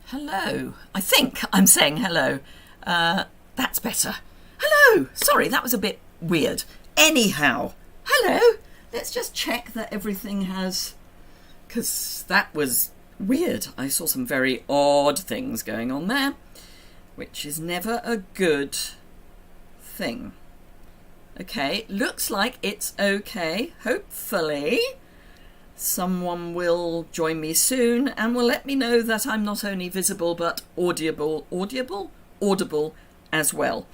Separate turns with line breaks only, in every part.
Hello. I think I'm saying hello. That's better. Hello. Sorry, that was a bit weird. Anyhow, hello. Let's just check that everything has... Because that was weird. I saw some very odd things going on there, which is never a good thing. Okay, looks like it's okay. Hopefully someone will join me soon and will let me know that I'm not only visible but audible as well.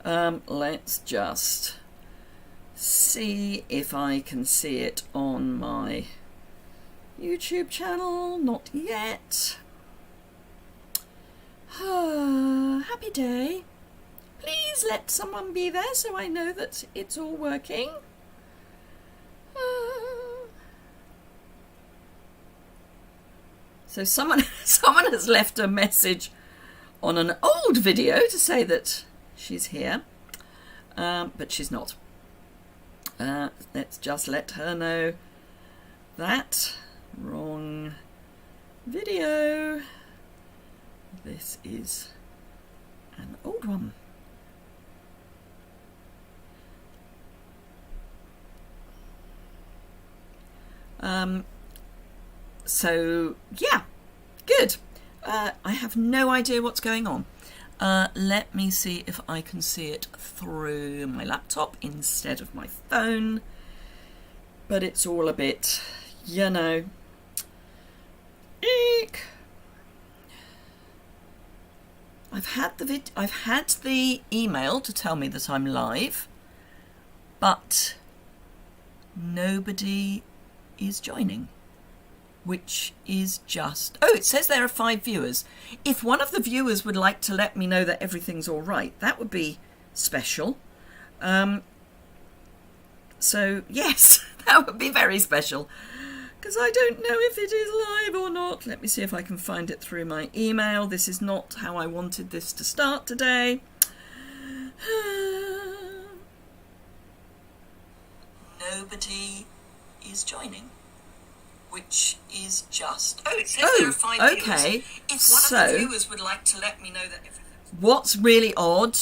Let's just see if I can see it on my YouTube channel. Not yet. Happy day. Please let someone be there so I know that it's all working. So someone has left a message on an old video to say that she's here, but she's not. Let's just let her know that. Wrong video. This is an old one. So yeah, good. I have no idea what's going on. Let me see if I can see it through my laptop instead of my phone. But it's all a bit, you know. Eek. I've had the email to tell me that I'm live, but nobody is joining, which is just... Oh, it says there are 5 viewers. If one of the viewers would like to let me know that everything's all right, that would be special. So yes, that would be very special, because I don't know if it is live or not. Let me see if I can find it through my email. This is not how I wanted this to start today. Nobody is joining, which is just... Oh, it says there are 5 viewers. Okay. If one of the viewers would like to let me know that everything... What's really odd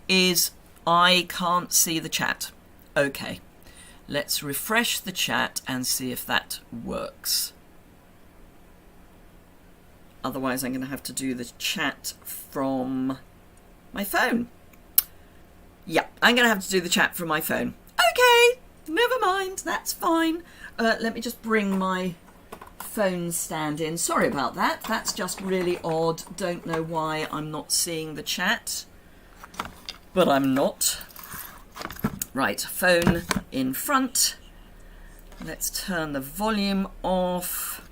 is I can't see the chat. Okay. Let's refresh the chat and see if that works. Otherwise, I'm going to have to do the chat from my phone. Yeah, I'm going to have to do the chat from my phone. Okay, never mind. That's fine. Let me just bring my phone stand in. Sorry about that. That's just really odd. Don't know why I'm not seeing the chat, but I'm not. Right, phone in front. Let's turn the volume off.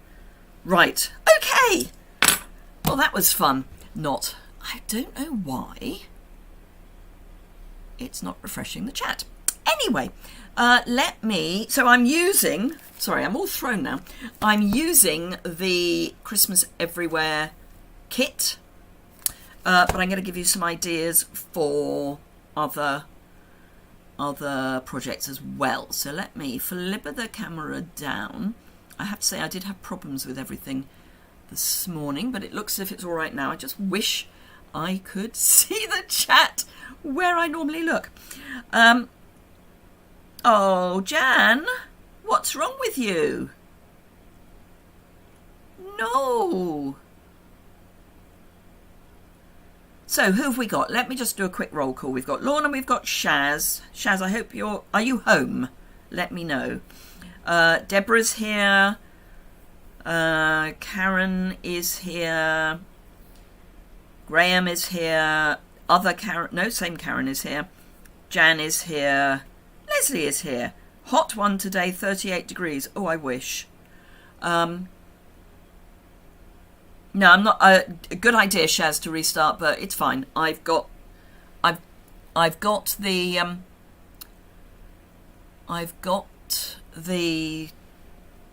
Right, okay. Well, that was fun. Not. I don't know why it's not refreshing the chat. Anyway, so I'm using, sorry, I'm all thrown now. I'm using the Christmas Everywhere kit, but I'm going to give you some ideas for other projects as well. So let me flip the camera down. I have to say I did have problems with everything this morning, but it looks as if it's all right now. I just wish I could see the chat where I normally look. Oh, Jan, what's wrong with you? No. So who have we got? Let me just do a quick roll call. We've got Lorna, we've got Shaz. Shaz, I hope are you home? Let me know. Deborah's here. Karen is here. Graham is here. Other Karen, no, same Karen is here. Jan is here. Leslie is here. Hot one today, 38 degrees. Oh, I wish. No, I'm not. A good idea, Shaz, to restart, but it's fine. I've got the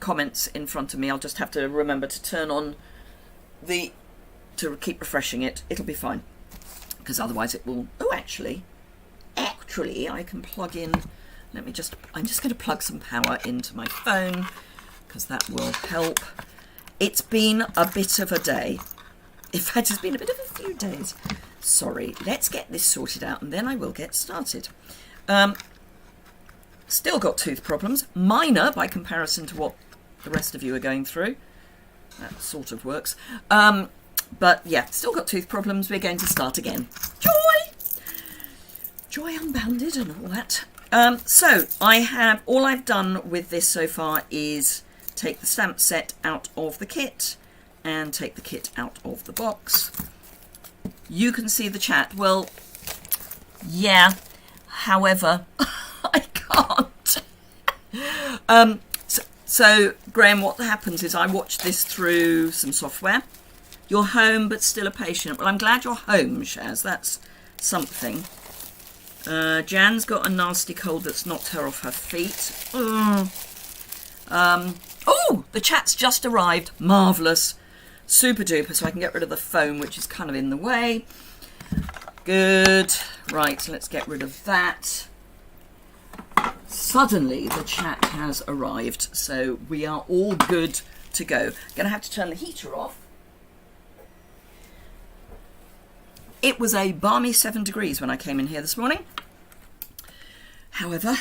comments in front of me. I'll just have to remember to turn on to keep refreshing it. It'll be fine, because otherwise it will. Oh, actually, I can plug in. I'm just going to plug some power into my phone, because that will help. It's been a bit of a day. In fact, it's been a bit of a few days. Sorry, let's get this sorted out and then I will get started. Still got tooth problems. Minor by comparison to what the rest of you are going through. That sort of works. But yeah, still got tooth problems. We're going to start again. Joy! Joy unbounded and all that. So all I've done with this so far is take the stamp set out of the kit and take the kit out of the box. You can see the chat. Well, yeah, however, I can't. So, Graham, what happens is I watch this through some software. You're home, but still a patient. Well, I'm glad you're home, Shaz. That's something. Jan's got a nasty cold that's knocked her off her feet. Oh, the chat's just arrived. Marvellous. Super duper, so I can get rid of the phone, which is kind of in the way. Good. Right, so let's get rid of that. Suddenly, the chat has arrived, so we are all good to go. Going to have to turn the heater off. It was a balmy 7 degrees when I came in here this morning. However,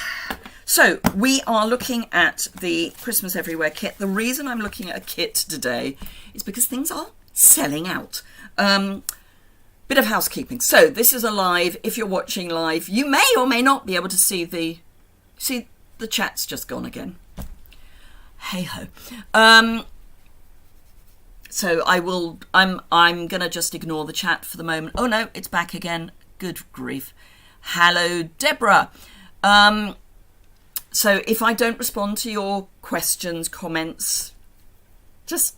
so we are looking at the Christmas Everywhere kit. The reason I'm looking at a kit today is because things are selling out. Bit of housekeeping. So this is a live. If you're watching live, you may or may not be able to see the chat's just gone again. Hey ho. So I'm gonna just ignore the chat for the moment. Oh no, it's back again. Good grief. Hello, Deborah. So if I don't respond to your questions, comments, just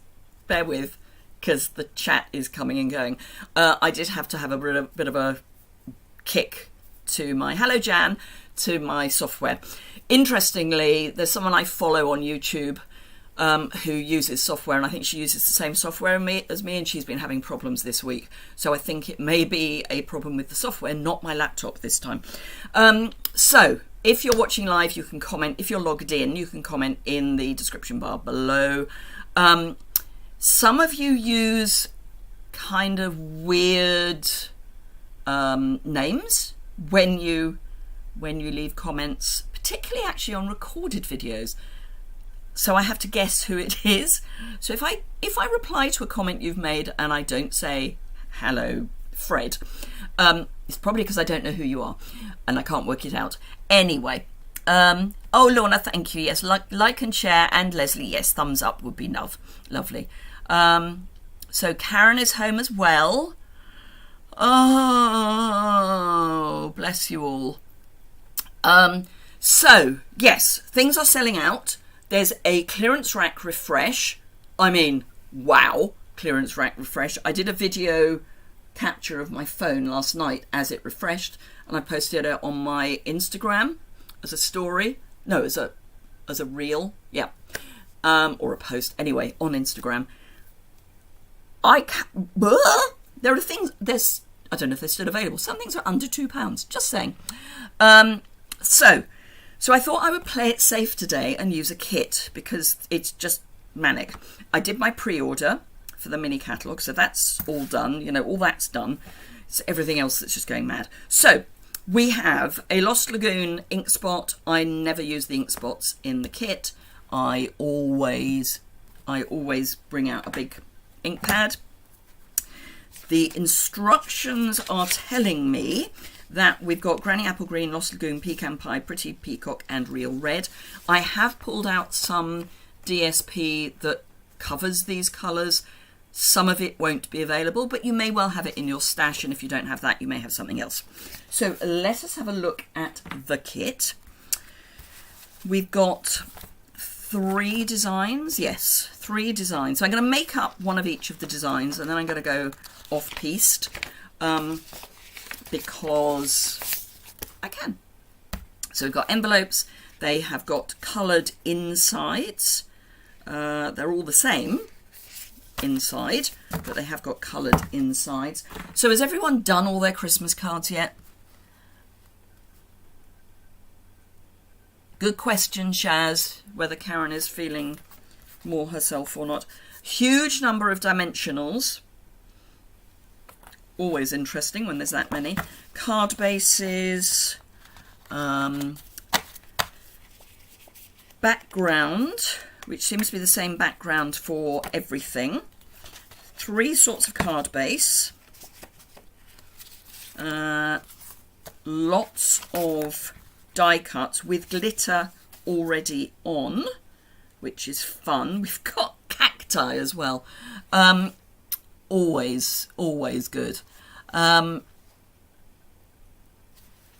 bear with, because the chat is coming and going. I did have to have a bit of a kick to my hello Jan, to my software. Interestingly, there's someone I follow on YouTube who uses software, and I think she uses the same software as me, and she's been having problems this week. So I think it may be a problem with the software, not my laptop this time. So if you're watching live, you can comment. If you're logged in, you can comment in the description bar below. Some of you use kind of weird names when you leave comments, particularly actually on recorded videos. So I have to guess who it is. So if I reply to a comment you've made and I don't say hello Fred, it's probably because I don't know who you are and I can't work it out. Anyway, oh Lorna, thank you. Yes, like and share, and Leslie, yes, thumbs up would be lovely. So Karen is home as well. Oh, bless you all. So yes, things are selling out. There's a clearance rack refresh. I mean, wow, clearance rack refresh. I did a video capture of my phone last night as it refreshed, and I posted it on my Instagram as a story. No, as a reel, yeah, or a post. Anyway, on Instagram. There are things. I don't know if they're still available. Some things are under £2. Just saying. So I thought I would play it safe today and use a kit because it's just manic. I did my pre-order for the mini catalogue, so that's all done. You know, all that's done. It's everything else that's just going mad. So we have a Lost Lagoon ink spot. I never use the ink spots in the kit. I always bring out a big ink pad. The instructions are telling me that we've got Granny Apple Green, Lost Lagoon, Pecan Pie, Pretty Peacock and Real Red. I have pulled out some DSP that covers these colours. Some of it won't be available, but you may well have it in your stash, and if you don't have that, you may have something else. So let us have a look at the kit. We've got 3 designs. Yes, 3 designs. So I'm going to make up one of each of the designs, and then I'm going to go off-piste. Because I can. So we've got envelopes. They have got coloured insides. They're all the same inside, but they have got coloured insides. So has everyone done all their Christmas cards yet? Good question, Shaz, whether Karen is feeling more herself or not. Huge number of dimensionals. always interesting when there's that many. Card bases, background, which seems to be the same background for everything. 3 sorts of card base. Lots of die cuts with glitter already on, which is fun. We've got cacti as well. Always good.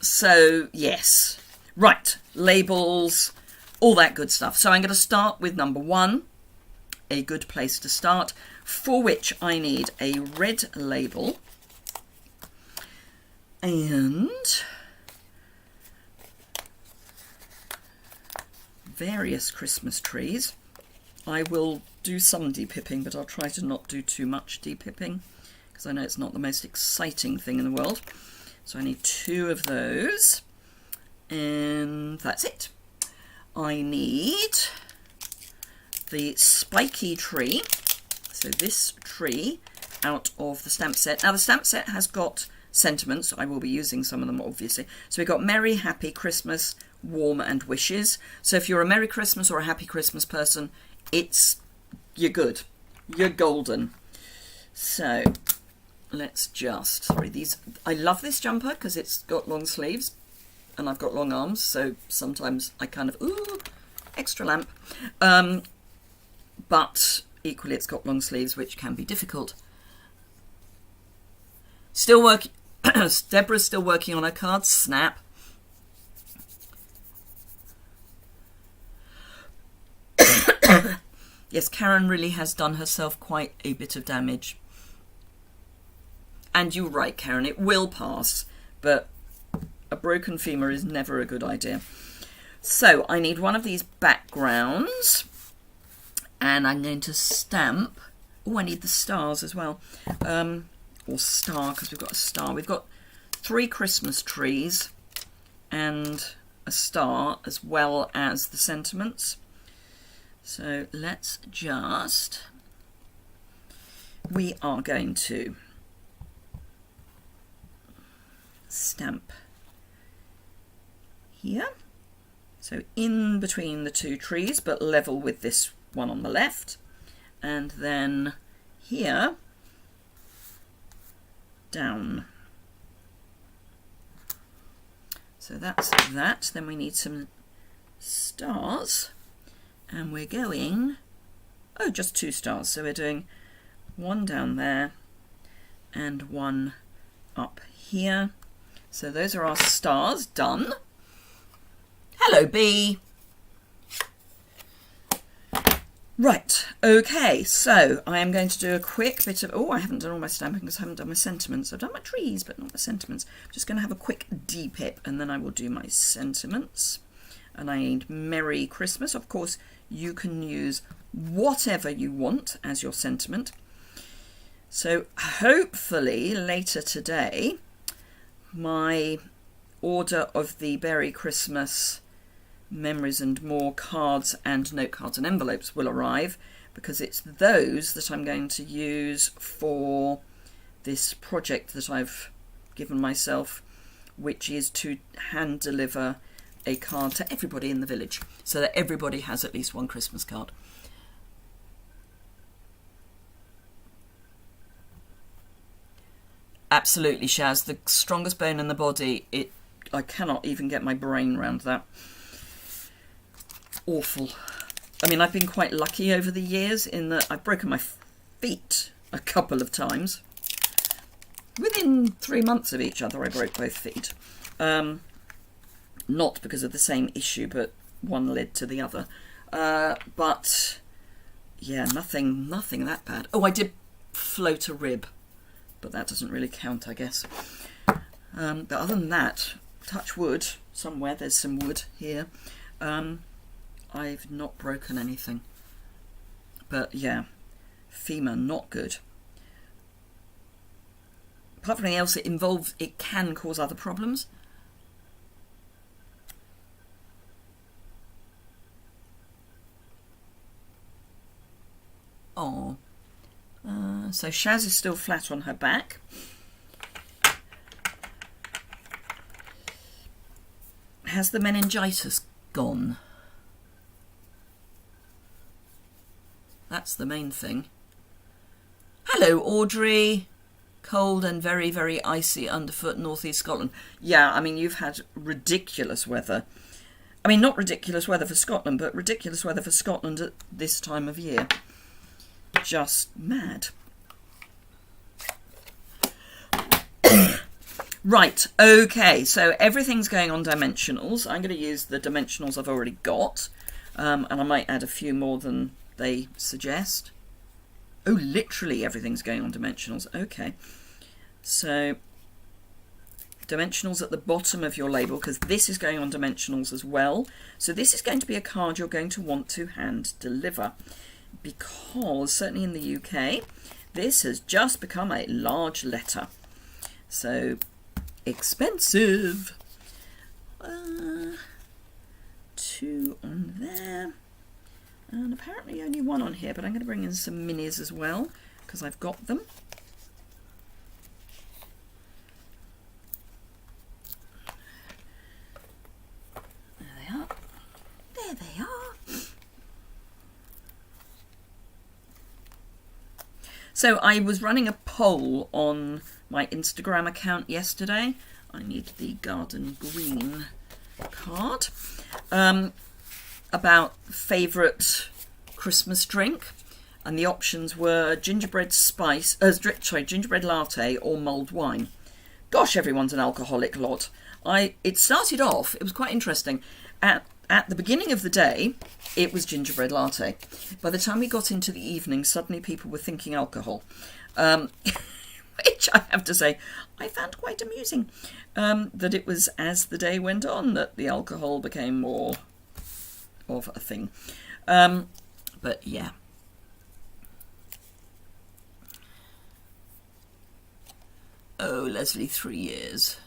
So yes, right, labels, all that good stuff. So I'm going to start with number 1, a good place to start, for which I need a red label and various Christmas trees. I will do some depipping, but I'll try to not do too much depipping because I know it's not the most exciting thing in the world. So I need 2 of those, and that's it. I need the spiky tree, so this tree out of the stamp set. Now the stamp set has got sentiments. I will be using some of them, obviously. So we've got Merry, Happy, Christmas, Warm and Wishes. So if you're a Merry Christmas or a Happy Christmas person, you're good. You're golden. So let's just, I love this jumper because it's got long sleeves and I've got long arms, so sometimes I kind of, extra lamp. But equally it's got long sleeves, which can be difficult. Still working, Deborah's still working on her cards, snap. Yes, Karen really has done herself quite a bit of damage. And you're right, Karen, it will pass, but a broken femur is never a good idea. So I need one of these backgrounds, and I'm going to stamp. Oh, I need the stars as well. Or star, because we've got a star. We've got 3 Christmas trees and a star, as well as the sentiments. So let's just, we are going to stamp here, so in between the 2 trees, but level with this one on the left, and then here down. So that's that. Then we need some stars. And we're going, just 2 stars. So we're doing 1 down there and 1 up here. So those are our stars done. Hello, bee. Right, okay, so I am going to do a quick bit of, I haven't done all my stamping because I haven't done my sentiments. I've done my trees, but not my sentiments. I'm just going to have a quick depip and then I will do my sentiments. And I need Merry Christmas. Of course, you can use whatever you want as your sentiment. So hopefully later today, my order of the Merry Christmas Memories and More cards and note cards and envelopes will arrive, because it's those that I'm going to use for this project that I've given myself, which is to hand deliver a card to everybody in the village so that everybody has at least 1 Christmas card. Absolutely, Shaz. The strongest bone in the body, I cannot even get my brain around that. Awful. I mean, I've been quite lucky over the years in that I've broken my feet a couple of times. Within 3 months of each other, I broke both feet. Not because of the same issue, but one led to the other. But yeah, nothing that bad. Oh, I did float a rib, but that doesn't really count, I guess. But other than that, touch wood, somewhere there's some wood here. I've not broken anything. But yeah, femur, not good. Apart from anything else, it can cause other problems. Oh, so Shaz is still flat on her back. has the meningitis gone? That's the main thing. Hello, Audrey. Cold and very, very icy underfoot, northeast Scotland. Yeah, I mean, you've had ridiculous weather. I mean, not ridiculous weather for Scotland, but ridiculous weather for Scotland at this time of year. Just mad. Right, okay, so everything's going on dimensionals. I'm going to use the dimensionals I've already got, and I might add a few more than they suggest. Oh, literally everything's going on dimensionals. Okay, so dimensionals at the bottom of your label, because this is going on dimensionals as well. So this is going to be a card you're going to want to hand deliver, because certainly in the UK, this has just become a large letter. So expensive. 2 on there. And apparently only 1 on here, but I'm going to bring in some minis as well, because I've got them. There they are. There they are. So I was running a poll on my Instagram account yesterday. I need the garden green card. About favourite Christmas drink, and the options were gingerbread gingerbread latte or mulled wine. Gosh, everyone's an alcoholic lot. It started off, it was quite interesting. At the beginning of the day, it was gingerbread latte. By the time we got into the evening, suddenly people were thinking alcohol, which I have to say I found quite amusing. That it was as the day went on that the alcohol became more of a thing. But yeah. Oh, Leslie, 3 years.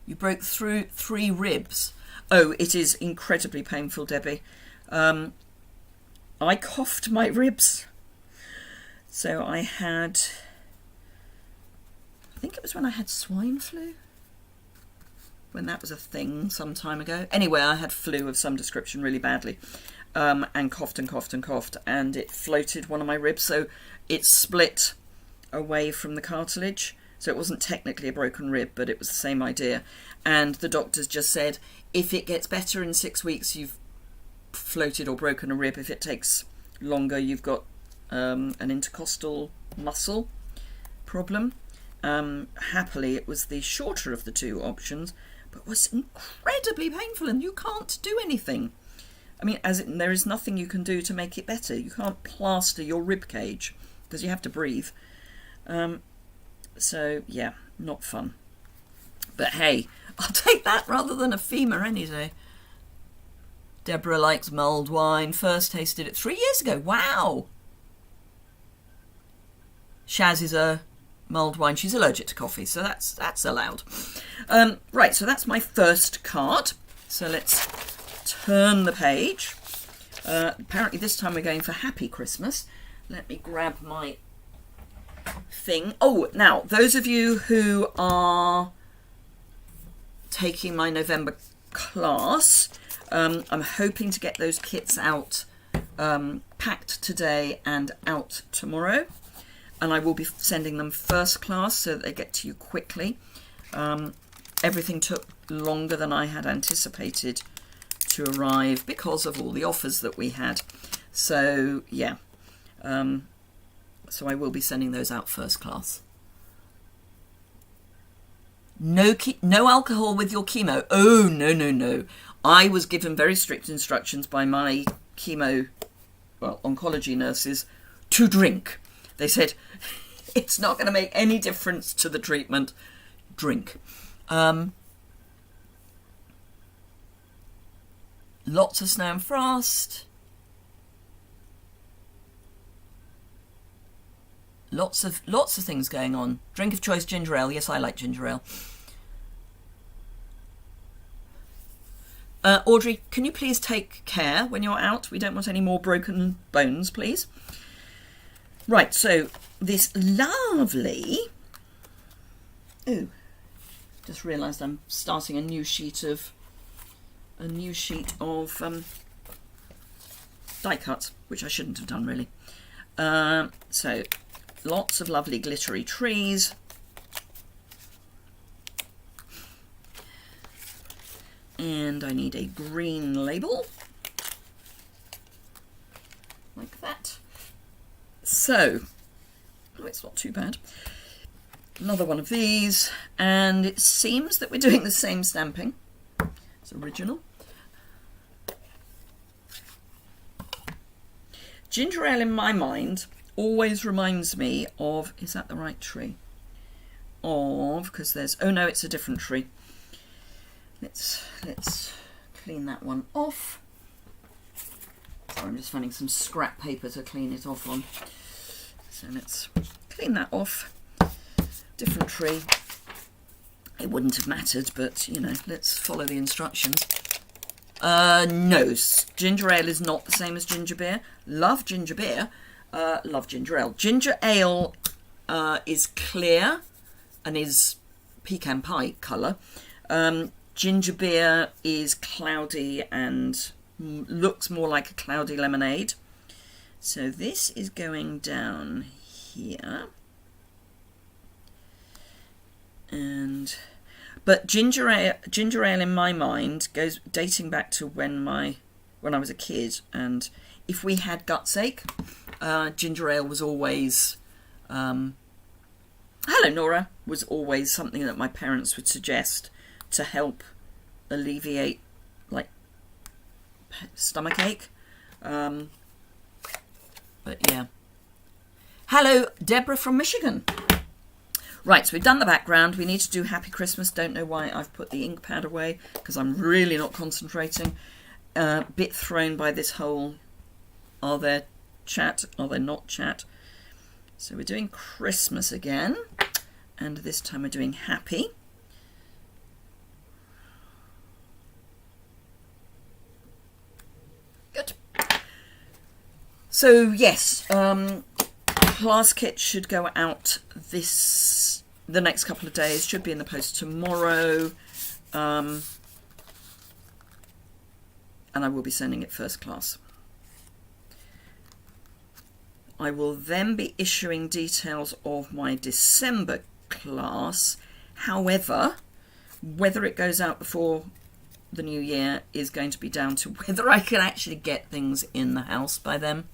You broke through 3 ribs. Oh, it is incredibly painful, Debbie. I coughed my ribs. So I had, I think it was when I had swine flu, when that was a thing some time ago. Anyway, I had flu of some description really badly, and coughed and coughed and coughed, and it floated one of my ribs, so it split away from the cartilage. So it wasn't technically a broken rib, but it was the same idea. And the doctors just said, if it gets better in 6 weeks, you've floated or broken a rib. If it takes longer, you've got an intercostal muscle problem. Happily, it was the shorter of the 2 options, but was incredibly painful, and you can't do anything. I mean, there is nothing you can do to make it better. You can't plaster your rib cage because you have to breathe. So yeah, not fun. But hey, I'll take that rather than a femur any day. Deborah likes mulled wine. First tasted it 3 years ago. Wow. Shaz is a mulled wine. She's allergic to coffee, so that's allowed. Right, so that's my first card. So let's turn the page. Apparently this time we're going for Happy Christmas. Let me grab my thing. Oh, now, those of you who are taking my November class, I'm hoping to get those kits out, packed today and out tomorrow. And I will be sending them first class so that they get to you quickly. Everything took longer than I had anticipated to arrive because of all the offers that we had. So, yeah. So I will be sending those out first class. No alcohol with your chemo. Oh, no. I was given very strict instructions by my oncology nurses to drink. They said, it's not going to make any difference to the treatment. Drink. Lots of snow and frost. Lots of things going on. Drink of choice, ginger ale. Yes, I like ginger ale. Audrey, can you please take care when you're out? We don't want any more broken bones, please. Right, so this lovely... Oh, just realised I'm starting a new sheet of die cuts, which I shouldn't have done really. So lots of lovely glittery trees. And I need a green label, like that. So, oh, it's not too bad. Another one of these, and it seems that we're doing the same stamping. It's original. Ginger ale in my mind always reminds me of, is that the right tree? Of, because there's, oh no, it's a different tree. Let's clean that one off. Sorry, I'm just finding some scrap paper to clean it off on. So let's clean that off. Different tree. It wouldn't have mattered, but you know, let's follow the instructions. No, ginger ale is not the same as ginger beer. Love ginger beer. Love ginger ale. Ginger ale is clear and is pecan pie colour. Ginger beer is cloudy and looks more like a cloudy lemonade. So this is going down here. But ginger ale in my mind goes dating back to when I was a kid, and if we had guts ache, ginger ale was always hello Nora, was always something that my parents would suggest to help alleviate like stomach ache. But yeah. Hello, Deborah from Michigan. Right, so we've done the background. We need to do Happy Christmas. Don't know why I've put the ink pad away, because I'm really not concentrating. Bit thrown by this whole, are there chat, are there not chat? So we're doing Christmas again, and this time we're doing Happy. Good. So yes, class kit should go out the next couple of days, should be in the post tomorrow, and I will be sending it first class. I will then be issuing details of my December class. However, whether it goes out before the new year is going to be down to whether I can actually get things in the house by then.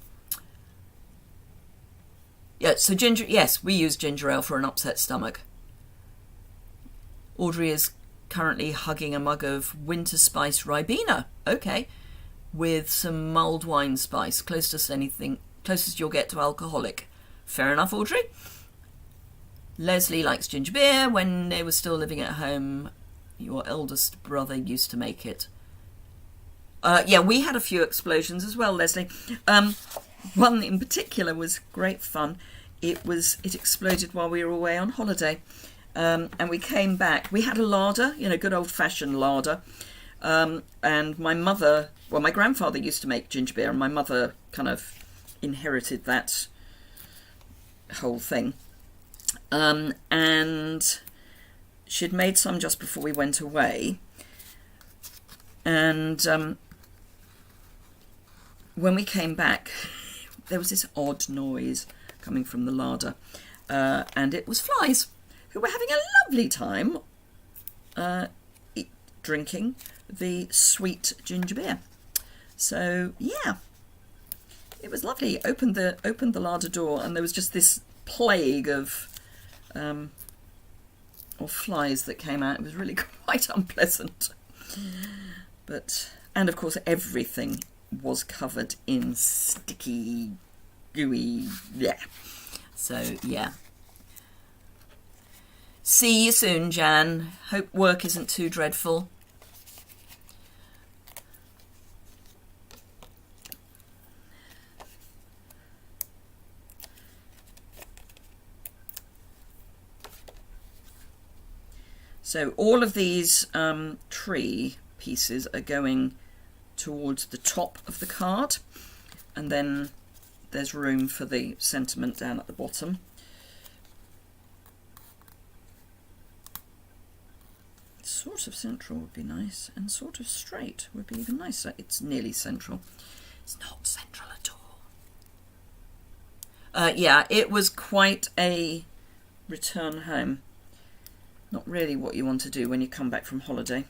Yeah, so ginger, yes, we use ginger ale for an upset stomach. Audrey is currently hugging a mug of winter spice Ribena, okay, with some mulled wine spice, closest you'll get to alcoholic. Fair enough, Audrey. Leslie likes ginger beer. When they were still living at home, your eldest brother used to make it. Yeah, we had a few explosions as well, Leslie. One in particular was great fun. It exploded while we were away on holiday, and we came back. We had a larder, good old-fashioned larder, and my grandfather used to make ginger beer, and my mother kind of inherited that whole thing. And she'd made some just before we went away, and when we came back, there was this odd noise coming from the larder, and it was flies who were having a lovely time drinking the sweet ginger beer. So yeah, it was lovely. Opened the larder door, and there was just this plague of flies that came out. It was really quite unpleasant. And of course everything was covered in sticky, gooey, yeah. So, yeah. See you soon, Jan. Hope work isn't too dreadful. So all of these tree pieces are going towards the top of the card, and then there's room for the sentiment down at the bottom. Sort of central would be nice, and sort of straight would be even nicer. It's nearly central. It's not central at all. Yeah, it was quite a return home. Not really what you want to do when you come back from holiday.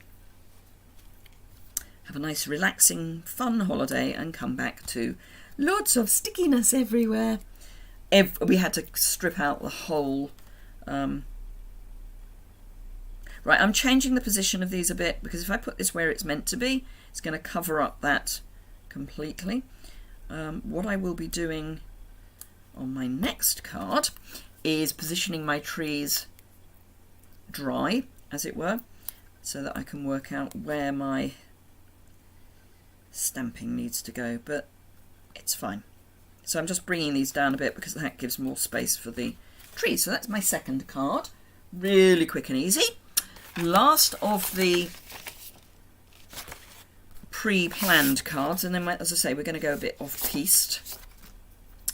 Have a nice relaxing fun holiday and come back to lots of stickiness everywhere. We had to strip out the whole right, I'm changing the position of these a bit, because if I put this where it's meant to be, it's going to cover up that completely. What I will be doing on my next card is positioning my trees dry, as it were, so that I can work out where my stamping needs to go, but it's fine. So I'm just bringing these down a bit because that gives more space for the trees. So that's my second card. Really quick and easy. Last of the pre-planned cards, and then, as I say, we're going to go a bit off-piste.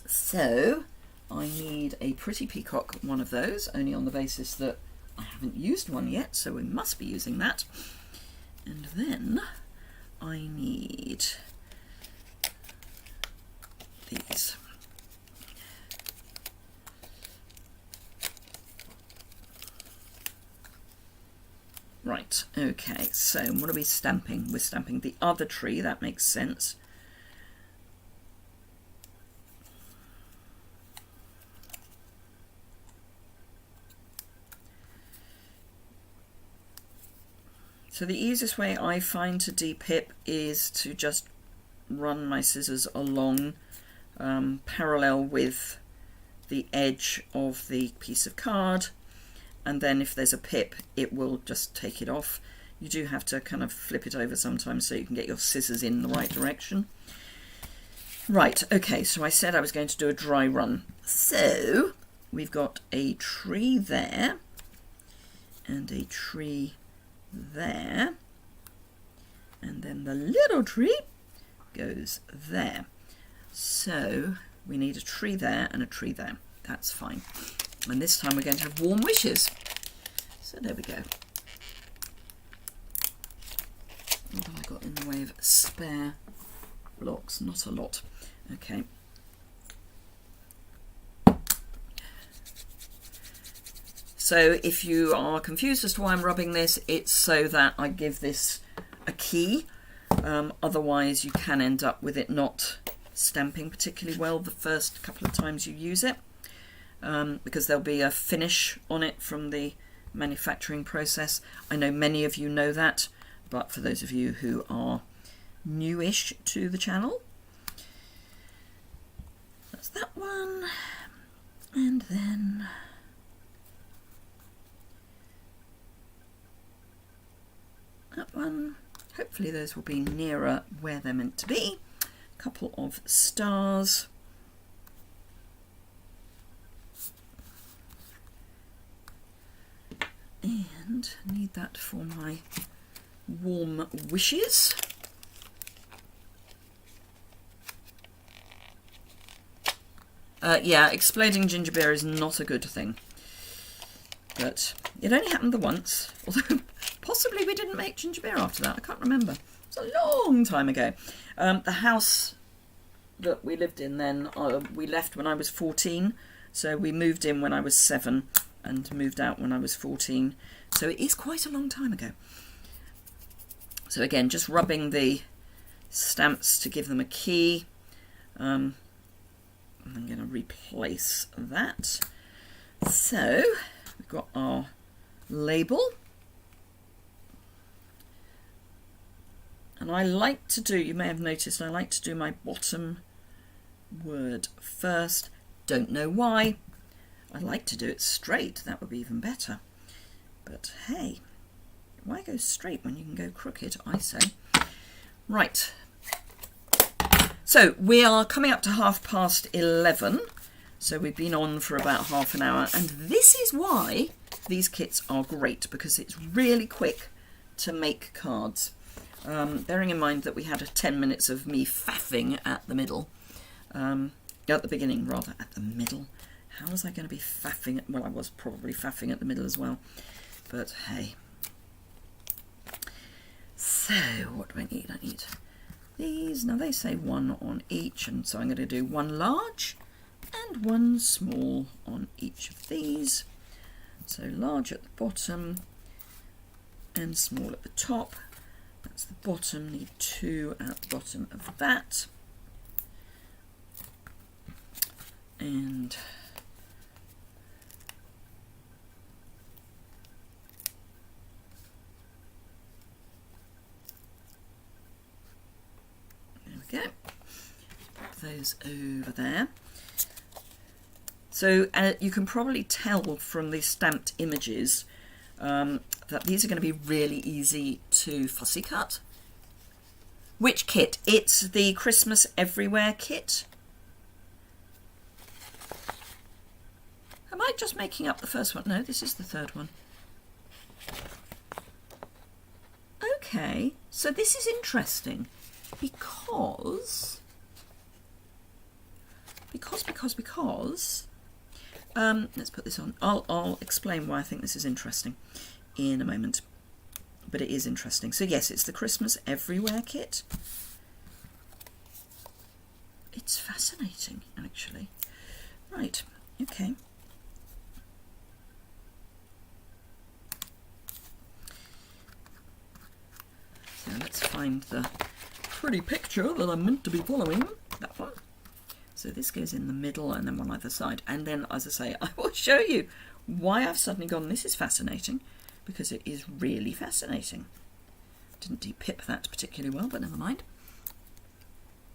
So I need a pretty peacock, one of those, only on the basis that I haven't used one yet, so we must be using that. And then I need these. Right, okay, so what are we stamping? We're stamping the other tree, that makes sense. So the easiest way I find to de-pip is to just run my scissors along parallel with the edge of the piece of card, and then if there's a pip it will just take it off. You do have to kind of flip it over sometimes so you can get your scissors in the right direction. Right, okay, so I said I was going to do a dry run. So we've got a tree there and a tree there, and then the little tree goes there. So we need a tree there and a tree there. That's fine. And this time we're going to have warm wishes. So there we go. What have I got in the way of spare blocks? Not a lot. Okay. So if you are confused as to why I'm rubbing this, it's so that I give this a key. Otherwise you can end up with it not stamping particularly well the first couple of times you use it, because there'll be a finish on it from the manufacturing process. I know many of you know that, but for those of you who are newish to the channel, that's that one. And then that one. Hopefully those will be nearer where they're meant to be. A couple of stars. And need that for my warm wishes. Yeah, exploding ginger beer is not a good thing. But it only happened the once, although possibly we didn't make ginger beer after that. I can't remember. It's a long time ago. The house that we lived in then, we left when I was 14. So we moved in when I was 7 and moved out when I was 14. So it is quite a long time ago. So again, just rubbing the stamps to give them a key. I'm going to replace that. So we've got our label. And I like to do, you may have noticed, I like to do my bottom word first. Don't know why. I like to do it straight. That would be even better. But hey, why go straight when you can go crooked, I say. Right. So we are coming up to 11:30. So we've been on for about half an hour. And this is why these kits are great, because it's really quick to make cards. Bearing in mind that we had 10 minutes of me faffing at the middle. At the beginning, rather, at the middle. How was I going to be faffing? Well, I was probably faffing at the middle as well. But hey. So, what do I need? I need these. Now, they say one on each, and so I'm going to do one large and one small on each of these. So, large at the bottom and small at the top. That's the bottom. Need two at the bottom of that. And there we go. Put those over there. So you can probably tell from the stamped images that these are going to be really easy to fussy cut. Which kit? It's the Christmas Everywhere kit. Am I just making up the first one? No, this is the third one. Okay, so this is interesting because let's put this on. I'll explain why I think this is interesting in a moment, but it is interesting. So yes, it's the Christmas Everywhere kit. It's fascinating, actually. Right, okay. So let's find the pretty picture that I'm meant to be following. That one. So this goes in the middle and then one either side. And then, as I say, I will show you why I've suddenly gone, this is fascinating, because it is really fascinating. Didn't de-pip that particularly well, but never mind.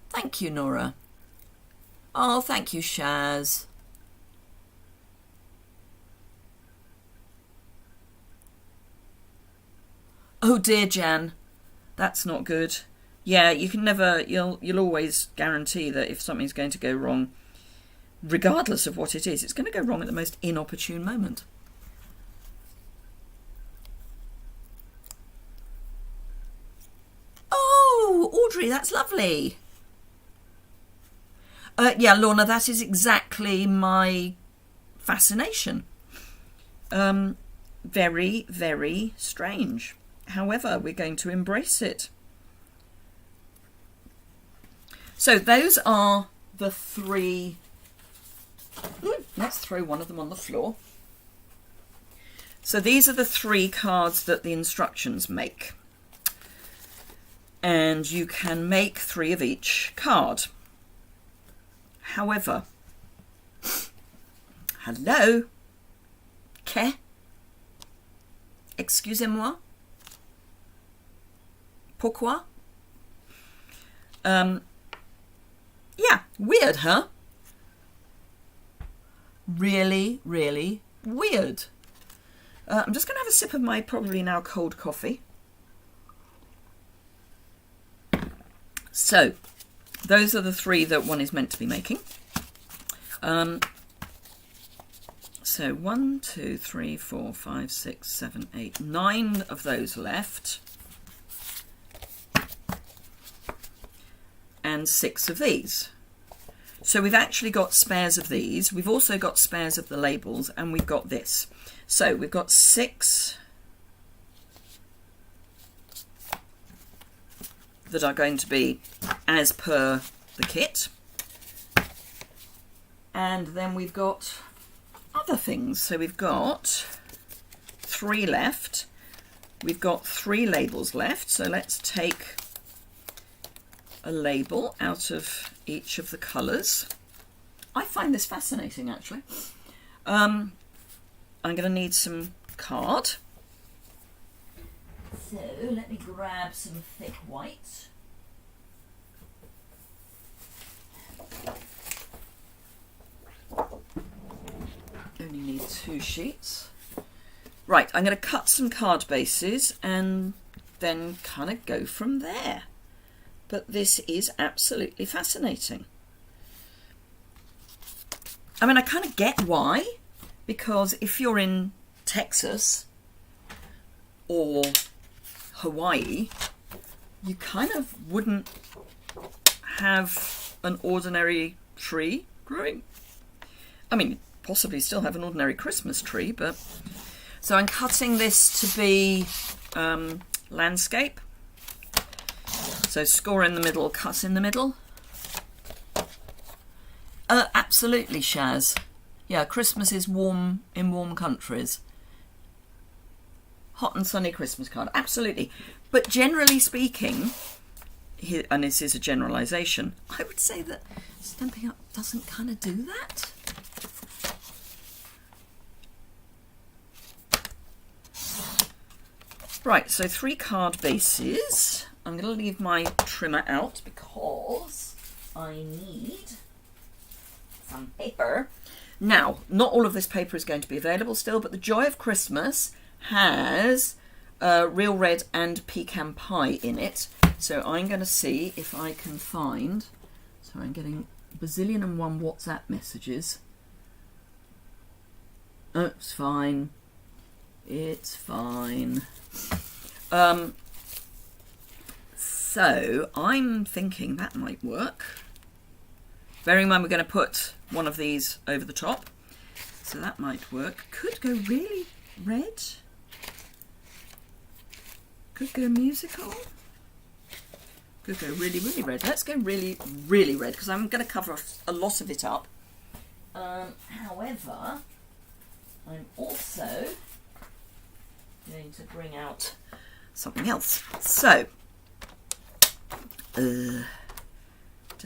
Thank you, Nora. Oh, thank you, Shaz. Oh dear, Jan. That's not good. Yeah, you can never, you'll always guarantee that if something's going to go wrong, regardless of what it is, it's going to go wrong at the most inopportune moment. Oh, Audrey, that's lovely. Yeah, Lorna, that is exactly my fascination. Very, very strange. However, we're going to embrace it. So those are the three. Let's throw one of them on the floor. So these are the three cards that the instructions make. And you can make 3 of each card. However, hello, que? Excusez-moi. Pourquoi? Yeah, weird, huh? Really, really weird. I'm just going to have a sip of my probably now cold coffee. So, those are the 3 that one is meant to be making. So 1, 2, 3, 4, 5, 6, 7, 8, 9 of those left. And 6 of these. So we've actually got spares of these. We've also got spares of the labels, and we've got this. So we've got 6 that are going to be as per the kit. And then we've got other things. So we've got 3 left. We've got 3 labels left. So let's take a label out of each of the colours. I find this fascinating, actually. I'm going to need some card. So let me grab some thick white. Only need 2 sheets. Right, I'm going to cut some card bases and then kind of go from there. But this is absolutely fascinating. I mean, I kind of get why, because if you're in Texas or Hawaii, you kind of wouldn't have an ordinary tree growing. I mean, possibly still have an ordinary Christmas tree, but... So I'm cutting this to be landscape. So score in the middle, cut in the middle. Absolutely, Shaz. Yeah, Christmas is warm in warm countries. Hot and sunny Christmas card, absolutely. But generally speaking, and this is a generalisation, I would say that Stampin' Up doesn't kind of do that. Right, so 3 card bases. I'm going to leave my trimmer out because I need some paper. Now, not all of this paper is going to be available still, but the Joy of Christmas has Real Red and Pecan Pie in it. So I'm going to see if I can find... Sorry, I'm getting a bazillion and one WhatsApp messages. Oh, it's fine. It's fine. So I'm thinking that might work. Bearing in mind we're going to put one of these over the top. So that might work. Could go really red. Could go musical. Could go really, really red. Let's go really, really red because I'm going to cover a lot of it up. However, I'm also going to bring out something else. So, does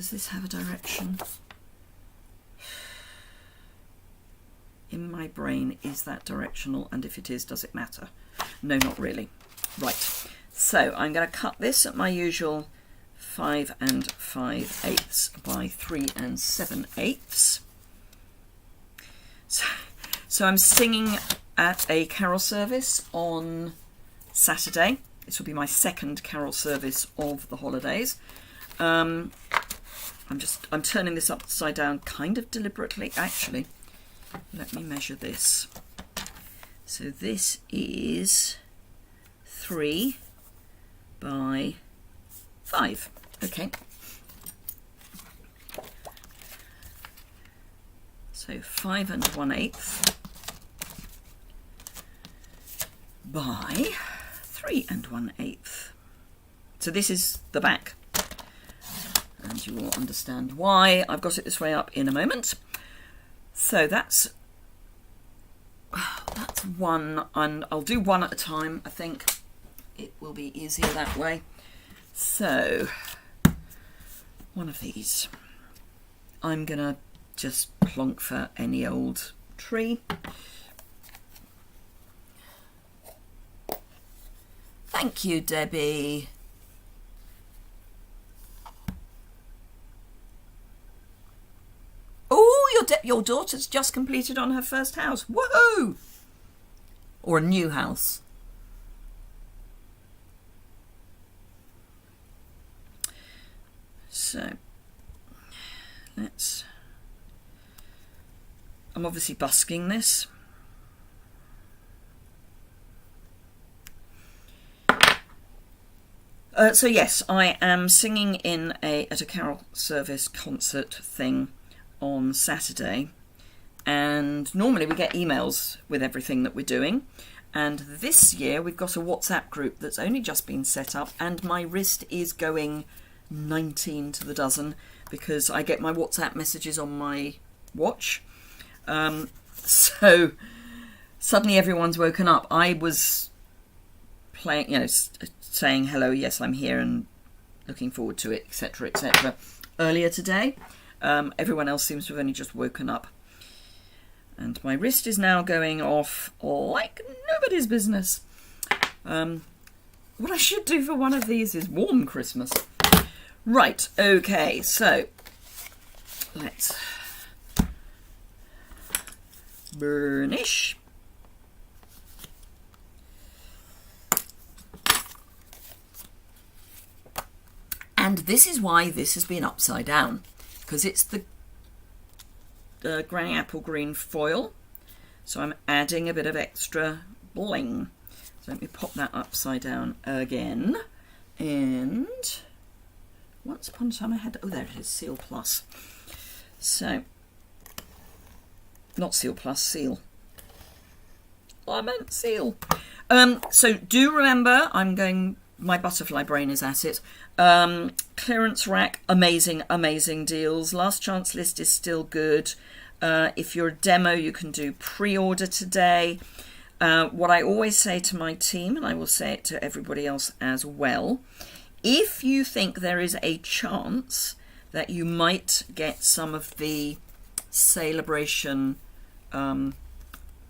this have a direction? In my brain, is that directional? And if it is, does it matter? No, not really. Right, so I'm going to cut this at my usual 5 5/8 by 3 7/8. So I'm singing at a carol service on Saturday. This will be my second carol service of the holidays. I'm turning this upside down kind of deliberately, actually. Let me measure this. So this is 3 by 5. Okay. So 5 1/8 by 3 1/8. So this is the back. And you will understand why I've got it this way up in a moment. So that's one, and I'll do one at a time. I think it will be easier that way. So one of these. I'm gonna just plonk for any old tree. Thank you, Debbie. Oh, your daughter's just completed on her first house. Woohoo! Or a new house. So, I'm obviously busking this. So yes, I am singing at a carol service concert thing on Saturday, and normally we get emails with everything that we're doing, and this year we've got a WhatsApp group that's only just been set up, and my wrist is going 19 to the dozen because I get my WhatsApp messages on my watch. So suddenly everyone's woken up. I was playing, saying hello, yes, I'm here and looking forward to it, etc., etc. Earlier today, everyone else seems to have only just woken up. And my wrist is now going off like nobody's business. What I should do for one of these is warm Christmas. Right, okay, so let's burnish. And this is why this has been upside down, because it's the granny apple green foil. So I'm adding a bit of extra bling. So let me pop that upside down again. And once upon a time I had, oh there it is, Seal Plus. So not Seal Plus, Seal. I meant Seal. So do remember, my butterfly brain is at it. Clearance rack, amazing deals. Last chance list is still good. If you're a demo, you can do pre-order today. What I always say to my team, and I will say it to everybody else as well, if you think there is a chance that you might get some of the Celebration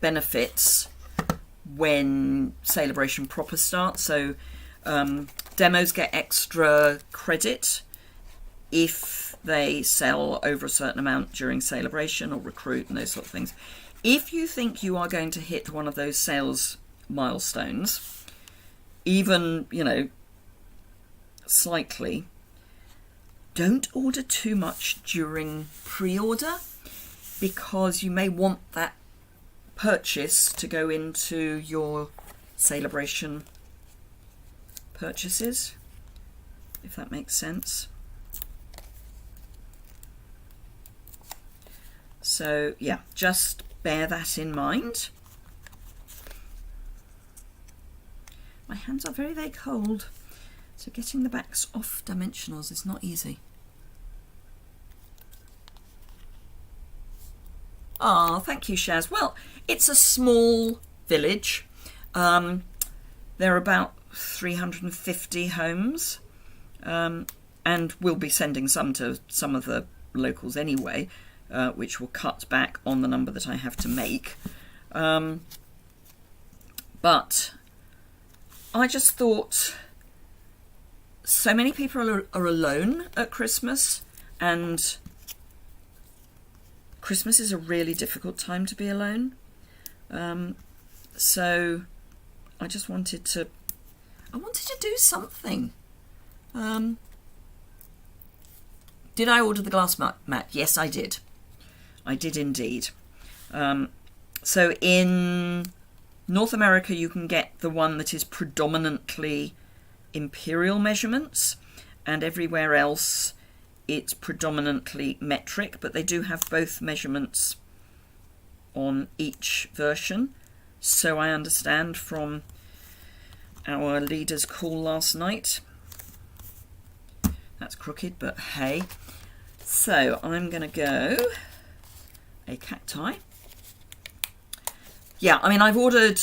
benefits when Celebration proper starts, so demos get extra credit if they sell over a certain amount during Celebration or Recruit and those sort of things. If you think you are going to hit one of those sales milestones, even, you know, slightly, don't order too much during pre-order, because you may want that purchase to go into your Celebration purchases, if that makes sense. So yeah, just bear that in mind. My hands are very cold, so getting the backs off dimensionals is not easy. Oh, thank you, Shaz. Well, it's a small village. There are about 350 homes, and we'll be sending some to some of the locals anyway, which will cut back on the number that I have to make. But I just thought, so many people are alone at Christmas, and Christmas is a really difficult time to be alone. So I just wanted to do something. Did I order the glass mat? Yes, I did. I did indeed. So in North America, you can get the one that is predominantly imperial measurements, and everywhere else it's predominantly metric, but they do have both measurements on each version. So I understand from our leader's call last night. That's crooked, but hey. So I'm going to go a cacti. Yeah, I mean, I've ordered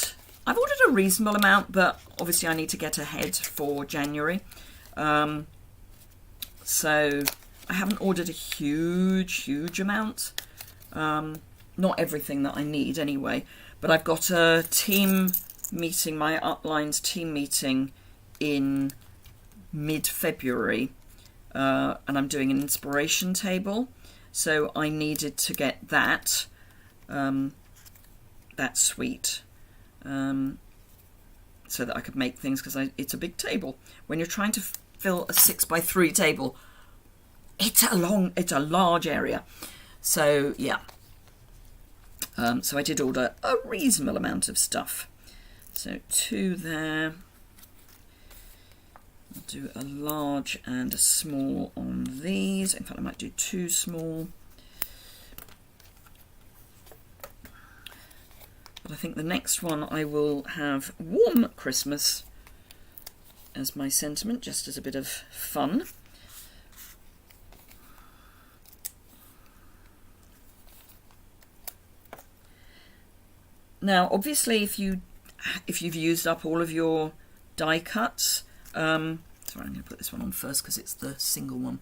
a reasonable amount, but obviously I need to get ahead for January. So I haven't ordered a huge amount. Not everything that I need anyway, but I've got a team meeting, my uplines team meeting in mid-February, and I'm doing an inspiration table, so I needed to get that suite, so that I could make things, because it's a big table. When you're trying to fill a 6x3 table, it's a large area. So yeah, so I did order a reasonable amount of stuff. So 2 there. I'll do a large and a small on these. In fact, I might do 2 small. But I think the next one I will have Warm Christmas as my sentiment, just as a bit of fun. Now, obviously, if you've used up all of your die cuts, sorry, I'm going to put this one on first because it's the single one.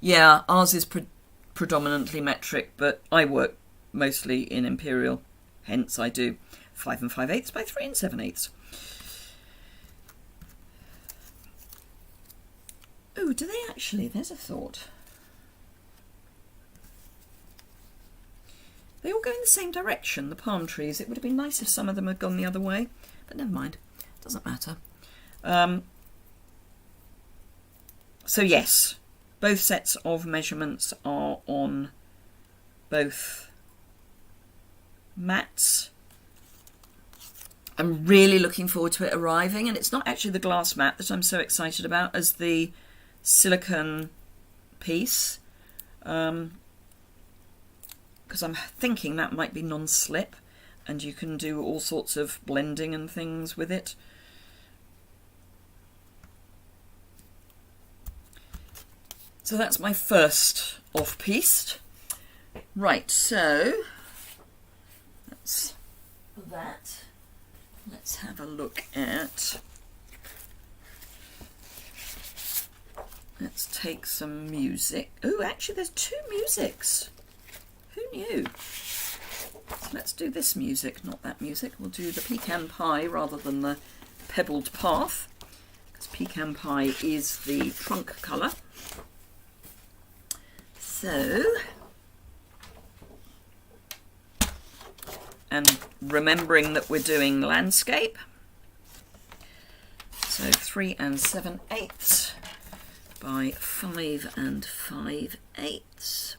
Yeah, ours is predominantly metric, but I work mostly in imperial, hence I do 5 5/8 by 3 7/8. Oh, do they actually? There's a thought. They all go in the same direction, the palm trees. It would have been nice if some of them had gone the other way, but never mind. Doesn't matter. So yes, both sets of measurements are on both mats. I'm really looking forward to it arriving, and it's not actually the glass mat that I'm so excited about as the silicone piece. because I'm thinking that might be non-slip and you can do all sorts of blending and things with it. So that's my first off-piece. Right, so that's that. Let's have a look at, let's take some music. Oh, actually there's 2 musics. Who knew? So let's do this music, not that music. We'll do the pecan pie rather than the pebbled path, because pecan pie is the trunk colour. So, and remembering that we're doing landscape, so 3 7/8 by 5 5/8.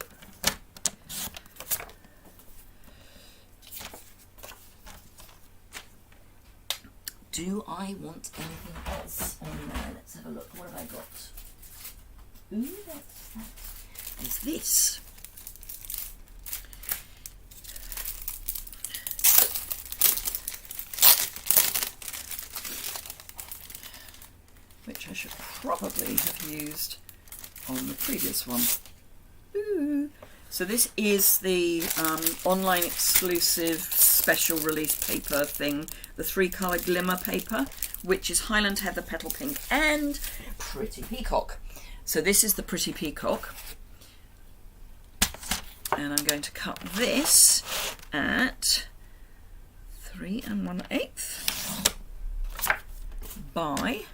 Do I want anything else on there? Let's have a look. What have I got? Ooh, that's that. Is this? Which I should probably have used on the previous one. Ooh. So this is the online exclusive special release paper thing, the 3-colour glimmer paper, which is Highland Heather, Petal Pink and Pretty Peacock. So this is the Pretty Peacock. And I'm going to cut this at 3 1/8 by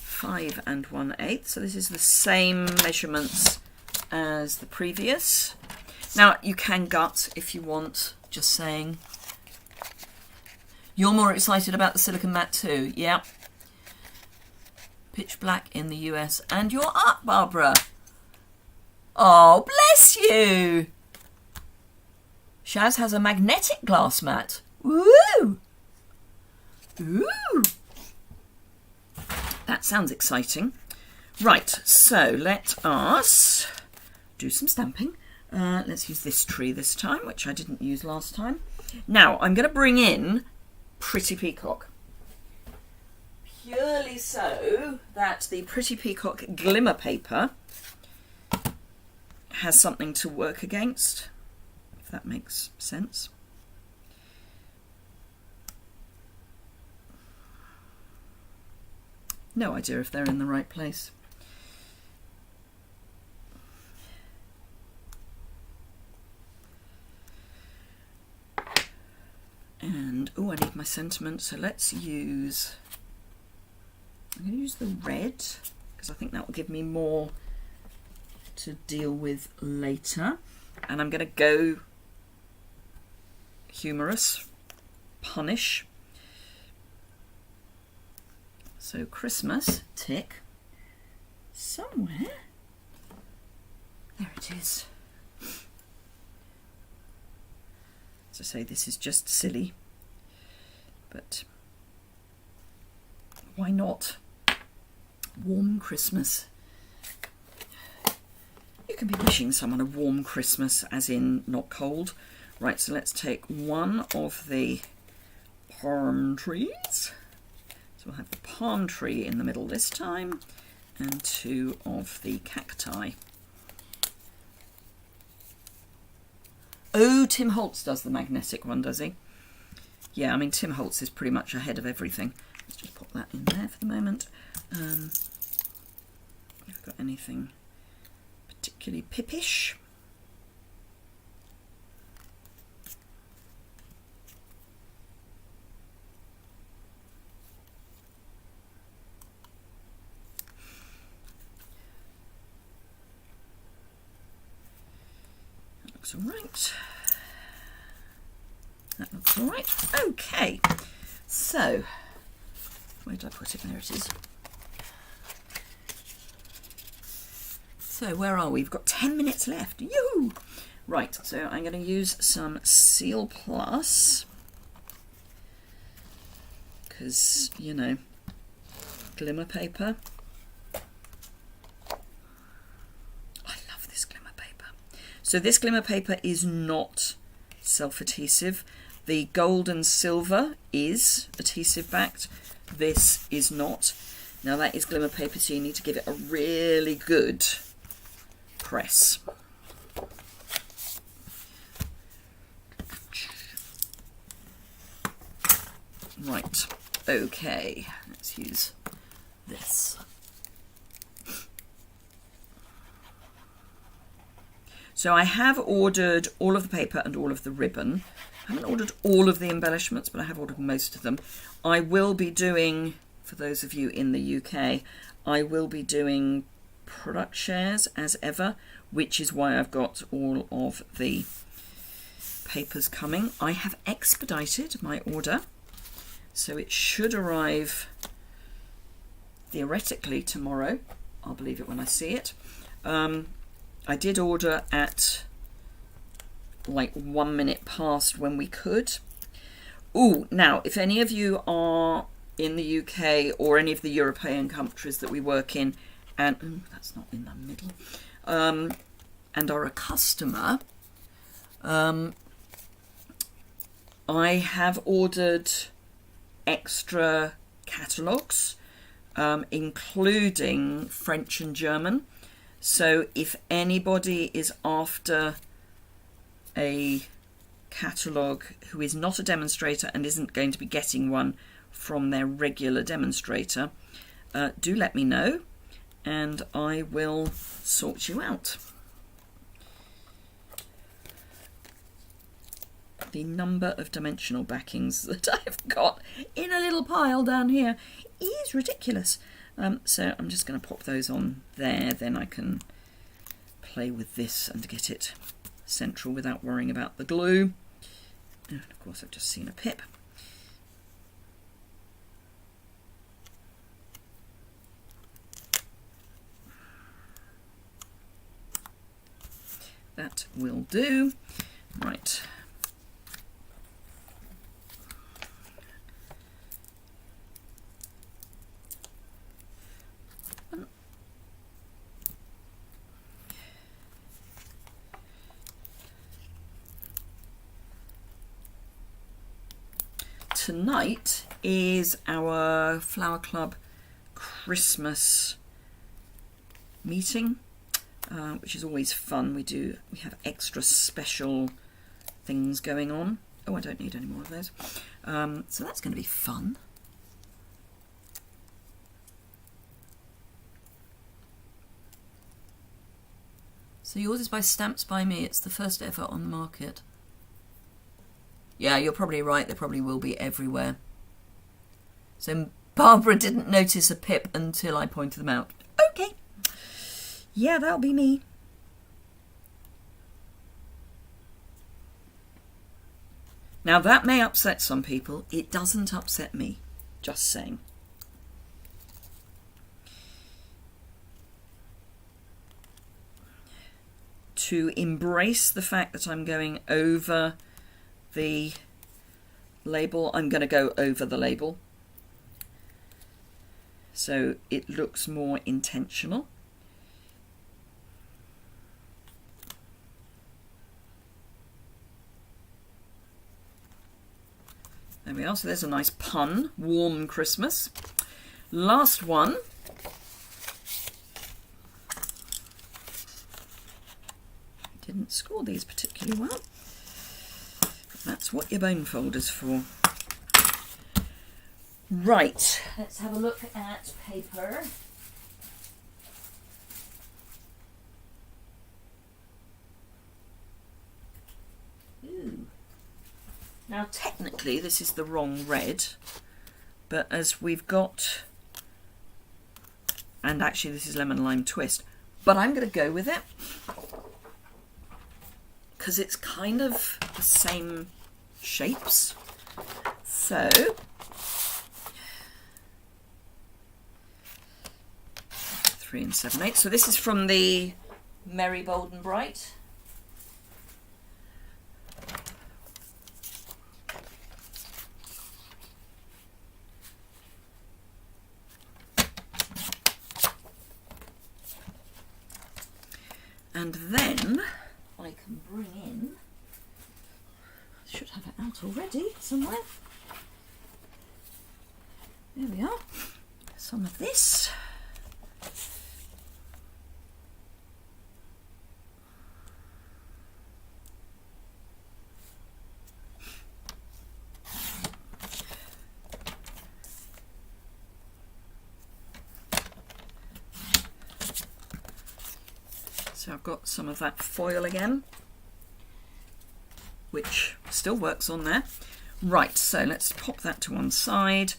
5 1/8. So this is the same measurements as the previous. Now you can gut if you want, just saying. You're more excited about the silicone mat too, yeah. Pitch black in the US, and you're up, Barbara. Oh, bless you. Shaz has a magnetic glass mat. Woo! Ooh! That sounds exciting. Right, so let us do some stamping. Let's use this tree this time, which I didn't use last time. Now, I'm going to bring in Pretty Peacock. Purely so that the Pretty Peacock glimmer paper has something to work against, if that makes sense. No idea if they're in the right place. And, oh, I need my sentiment, so let's use, I'm going to use the red, because I think that will give me more to deal with later. And I'm going to go humorous, punish. So Christmas, tick, somewhere, there it is. As I say, this is just silly, but why not? Warm Christmas. You can be wishing someone a warm Christmas, as in not cold. Right, so let's take one of the palm trees. So we'll have the palm tree in the middle this time, and 2 of the cacti. Oh, Tim Holtz does the magnetic one, does he? Yeah, I mean, Tim Holtz is pretty much ahead of everything. Let's just pop that in there for the moment. If I've got anything particularly pippish. That looks all right. That looks all right. Okay, so where did I put it? There it is. So where are we? We've got 10 minutes left. Yoo! Right, so I'm going to use some Seal Plus because, you know, glimmer paper. I love this glimmer paper. So this glimmer paper is not self-adhesive. The gold and silver is adhesive backed. This is not. Now that is glimmer paper, so you need to give it a really good press. Right, okay, let's use this. So I have ordered all of the paper and all of the ribbon. I haven't ordered all of the embellishments, but I have ordered most of them. I will be doing, for those of you in the UK, I will be doing product shares as ever, which is why I've got all of the papers coming. I have expedited my order, so it should arrive theoretically tomorrow. I'll believe it when I see it. I did order at like 1 minute past when we could. Oh, now if any of you are in the UK or any of the European countries that we work in, and that's not in the middle, and are a customer, I have ordered extra catalogues, including French and German. So if anybody is after a catalogue who is not a demonstrator and isn't going to be getting one from their regular demonstrator, do let me know and I will sort you out. The number of dimensional backings that I've got in a little pile down here is ridiculous. So I'm just going to pop those on there, then I can play with this and get it central without worrying about the glue. And of course I've just seen a pip. That will do. Right. Tonight is our Flower Club Christmas meeting, which is always fun. We have extra special things going on. Oh, I don't need any more of those. So that's going to be fun. So yours is by Stamps by Me. It's the first ever on the market. Yeah, you're probably right. They probably will be everywhere. So Barbara didn't notice a pip until I pointed them out. Okay. Yeah, that'll be me. Now that may upset some people. It doesn't upset me. Just saying. To embrace the fact that I'm going over the label, I'm going to go over the label so it looks more intentional. There we are. So there's a nice pun. Warm Christmas. Last one. Didn't score these particularly well. That's what your bone folder's for. Right, let's have a look at paper. Ooh. Now technically this is the wrong red, but as we've got, and actually this is Lemon Lime Twist, but I'm going to go with it because it's kind of the same shapes. So 3 7/8. So this is from the Merry Bold and Bright. And then I can bring in, I should have it out already somewhere. There we are. Some of this. So I've got some of that foil again, which still works on there. Right, so let's pop that to one side.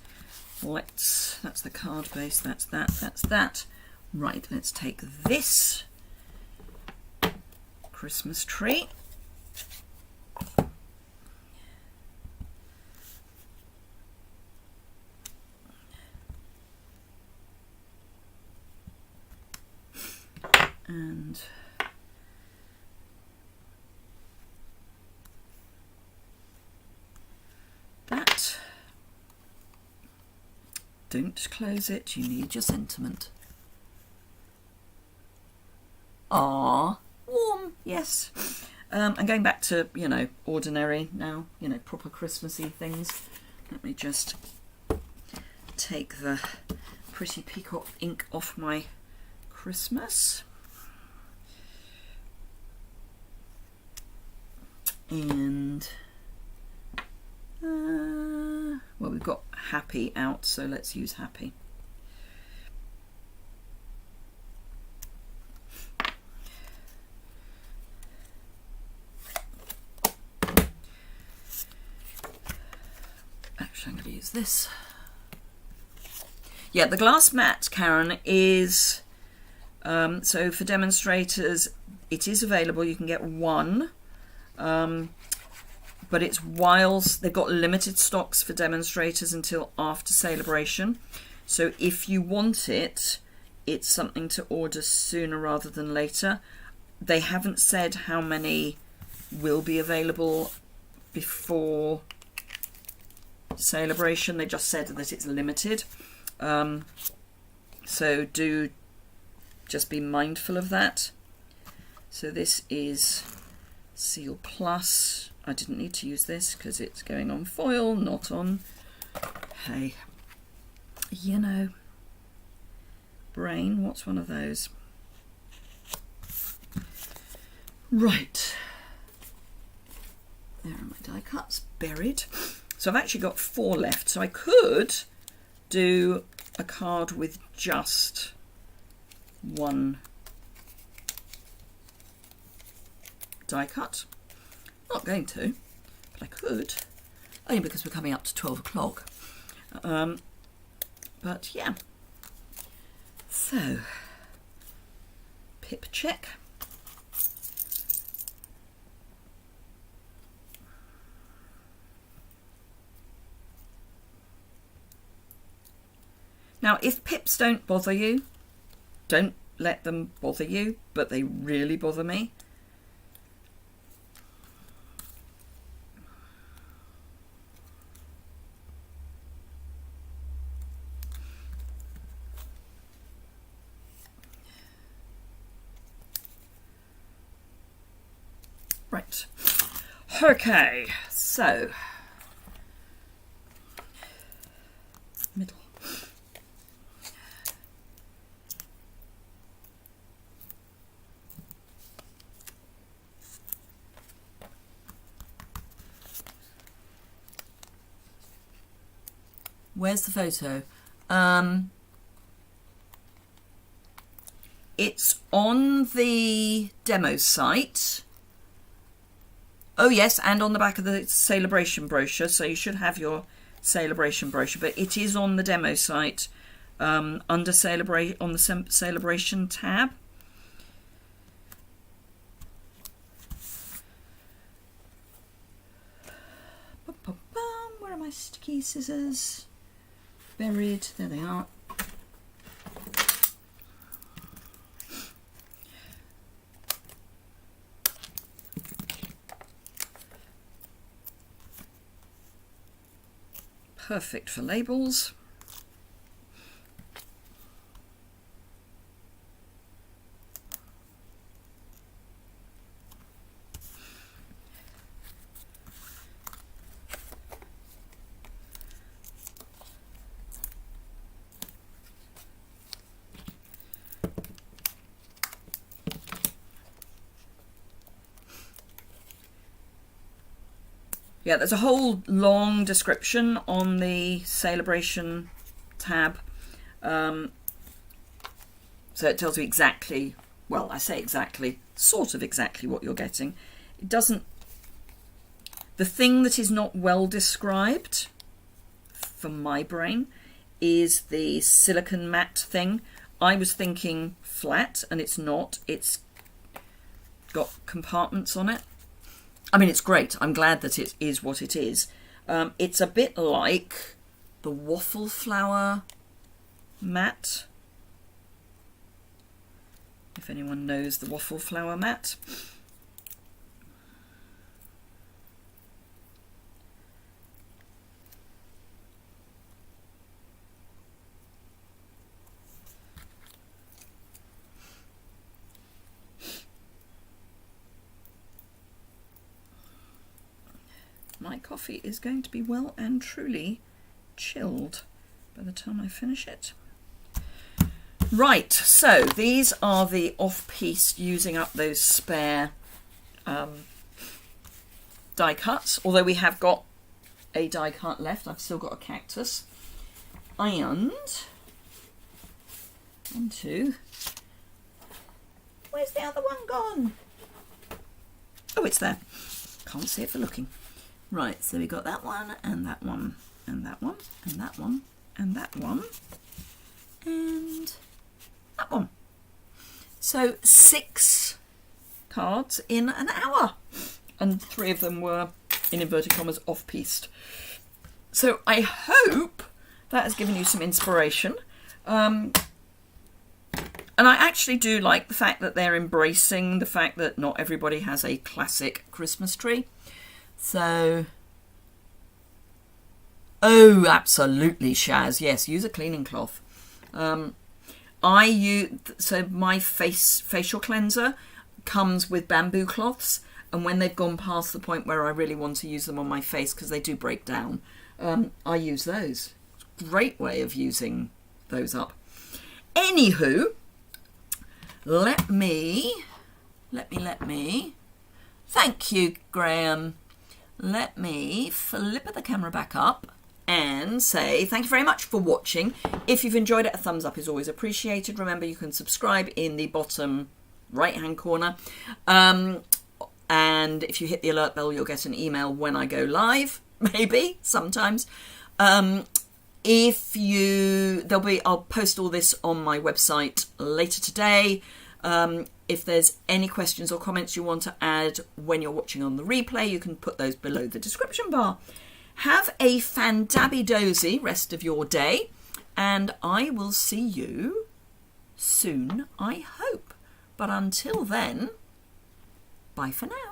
That's the card base, that's that. Right, let's take this Christmas tree. And that. Don't close it, you need your sentiment. Ah, warm, yes. I'm going back to, you know, ordinary now, you know, proper Christmassy things. Let me just take the pretty peacock ink off my Christmas. And well, we've got happy out, so let's use happy. Actually, I'm going to use this. Yeah, the glass mat, Karen, is so for demonstrators it is available. You can get one. But it's whilst they've got limited stocks for demonstrators until after celebration. So if you want it, it's something to order sooner rather than later. They haven't said how many will be available before celebration. They just said that it's limited. So do just be mindful of that. So this is Seal Plus. I didn't need to use this because it's going on foil, not on, hey, you know, brain. What's one of those? Right. There are my die cuts buried. So I've actually got 4 left. So I could do a card with just one die cut. Not going to, but I could, only because we're coming up to 12 o'clock. But yeah, so pip check. Now, if pips don't bother you, don't let them bother you, but they really bother me. Right, okay, so middle. Where's the photo? It's on the demo site. Oh yes, and on the back of the celebration brochure, so you should have your celebration brochure, but it is on the demo site under celebrate on the celebration tab. Where are my sticky scissors? Buried, there they are. Perfect for labels. Yeah, there's a whole long description on the Celebration tab. So it tells you exactly, well, I say exactly, sort of exactly what you're getting. It doesn't, the thing that is not well described for my brain is the silicone matte thing. I was thinking flat, and it's not. It's got compartments on it. I mean, it's great. I'm glad that it is what it is. It's a bit like the waffle flower mat. If anyone knows the waffle flower mat. My coffee is going to be well and truly chilled by the time I finish it. Right, so these are the off-piece using up those spare die cuts. Although we have got a die cut left, I've still got a cactus. And 1, 2. Where's the other one gone? Oh, it's there. Can't see it for looking. Right, so we got that one, and that one, and that one, and that one, and that one, and that one. So 6 cards in an hour, and 3 of them were, in inverted commas, off-pieced. So I hope that has given you some inspiration. And I actually do like the fact that they're embracing the fact that not everybody has a classic Christmas tree. So, oh, absolutely, Shaz. Yes, use a cleaning cloth. So my facial cleanser comes with bamboo cloths, and when they've gone past the point where I really want to use them on my face because they do break down, I use those. Great way of using those up. Anywho, let me. Thank you, Graham. Let me flip the camera back up and say thank you very much for watching. If you've enjoyed it, a thumbs up is always appreciated. Remember, you can subscribe in the bottom right-hand corner. And if you hit the alert bell, you'll get an email when I go live, maybe, sometimes. I'll post all this on my website later today. If there's any questions or comments you want to add when you're watching on the replay, you can put those below the description bar. Have a fandabby-dozy rest of your day, and I will see you soon, I hope. But until then, bye for now.